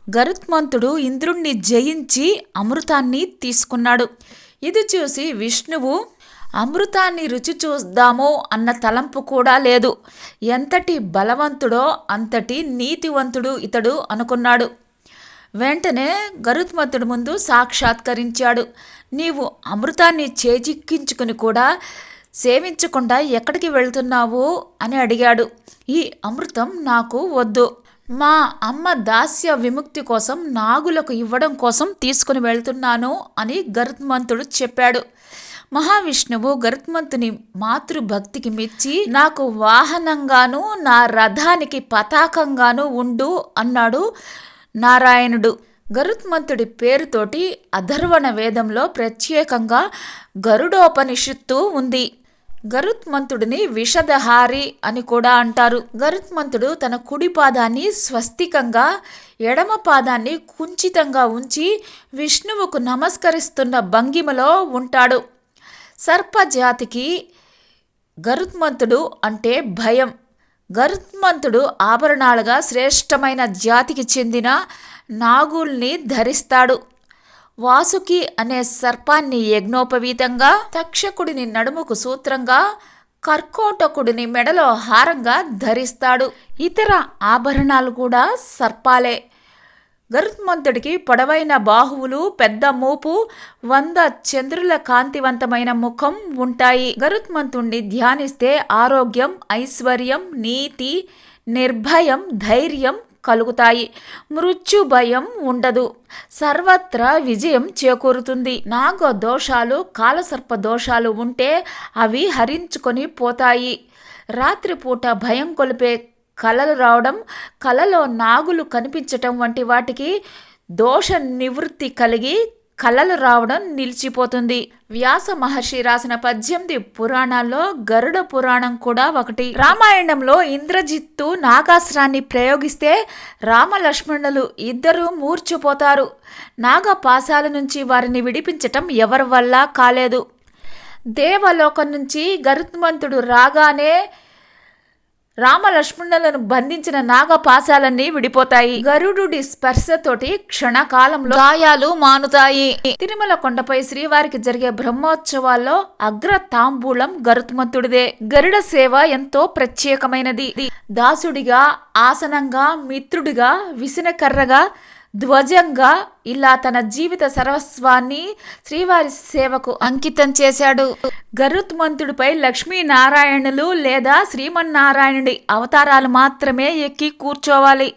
గరుత్మంతుడు ఇంద్రుణ్ణి జయించి అమృతాన్ని తీసుకున్నాడు. ఇది చూసి విష్ణువు అమృతాన్ని రుచి చూద్దాము అన్న తలంపు కూడా లేదు. ఎంతటి బలవంతుడో అంతటి నీతివంతుడు ఇతడు అనుకున్నాడు. వెంటనే గరుత్మంతుడి ముందు సాక్షాత్కరించాడు. నీవు అమృతాన్ని చేజిక్కించుకుని కూడా సేవించకుండా ఎక్కడికి వెళ్తున్నావు అని అడిగాడు. ఈ అమృతం నాకు వద్దు, మా అమ్మ దాస్య విముక్తి కోసం నాగులకు ఇవ్వడం కోసం తీసుకుని వెళ్తున్నాను అని గరుత్మంతుడు చెప్పాడు. మహావిష్ణువు గరుత్మంతుని మాతృభక్తికి మెచ్చి నాకు వాహనంగాను నా రథానికి పతాకంగాను ఉండు అన్నాడు నారాయణుడు. గరుత్మంతుడి పేరుతోటి అథర్వణ వేదంలో ప్రత్యేకంగా గరుడోపనిషత్తు ఉంది. గరుత్మంతుడిని విషదహారి అని కూడా అంటారు. గరుత్మంతుడు తన కుడి పాదాన్ని స్వస్తికంగా, ఎడమ పాదాన్ని కుంచితంగా ఉంచి విష్ణువుకు నమస్కరిస్తున్న భంగిమలో ఉంటాడు. సర్పజాతికి గరుత్మంతుడు అంటే భయం. గరుత్మంతుడు ఆభరణాలుగా శ్రేష్టమైన జాతికి చెందిన నాగుల్ని ధరిస్తాడు. వాసుకి అనే సర్పాన్ని యజ్ఞోపవీతంగా, తక్షకుడిని నడుముకు సూత్రంగా, కర్కోటకుడిని మెడలో హారంగా ధరిస్తాడు. ఇతర ఆభరణాలు కూడా సర్పాలే. గరుత్మంతుడికి పొడవైన బాహువులు, పెద్ద మూపు, 100 చంద్రుల కాంతివంతమైన ముఖం ఉంటాయి. గరుత్మంతుణ్ణి ధ్యానిస్తే ఆరోగ్యం, ఐశ్వర్యం, నీతి, నిర్భయం, ధైర్యం కలుగుతాయి. మృత్యు భయం ఉండదు. సర్వత్రా విజయం చేకూరుతుంది. నాగ దోషాలు, కాలసర్ప దోషాలు ఉంటే అవి హరించుకొని పోతాయి. రాత్రిపూట భయం కొలిపే కలలు రావడం, కలలో నాగులు కనిపించటం వంటి వాటికి దోష నివృత్తి కలిగి కలలు రావడం నిలిచిపోతుంది. వ్యాస మహర్షి రాసిన 18 పురాణాల్లో గరుడ పురాణం కూడా ఒకటి. రామాయణంలో ఇంద్రజిత్తు నాగాస్త్రాన్ని ప్రయోగిస్తే రామలక్ష్మణులు ఇద్దరూ మూర్ఛపోతారు. నాగపాశాల నుంచి వారిని విడిపించటం ఎవరి వల్ల కాలేదు. దేవలోకం నుంచి గరుత్మంతుడు రాగానే రామలక్ష్మణులను బంధించిన నాగపాశాలన్నీ విడిపోతాయి. గరుడుడి స్పర్శతోటి క్షణకాలంలో గాయాలు మానుతాయి. తిరుమల కొండపై శ్రీవారికి జరిగే బ్రహ్మోత్సవాల్లో అగ్ర తాంబూలం గరుత్మంతుడిదే. గరుడ సేవ ఎంతో ప్రత్యేకమైనది. దాసుడిగా, ఆసనంగా, మిత్రుడిగా, విసనకర్రగా, ధ్వజంగా ఇలా తన జీవిత సర్వస్వాన్ని శ్రీవారి సేవకు అంకితం చేశాడు. గరుత్మంతుడిపై లక్ష్మీనారాయణులు లేదా శ్రీమన్నారాయణుడి అవతారాలు మాత్రమే ఎక్కి కూర్చోవాలి.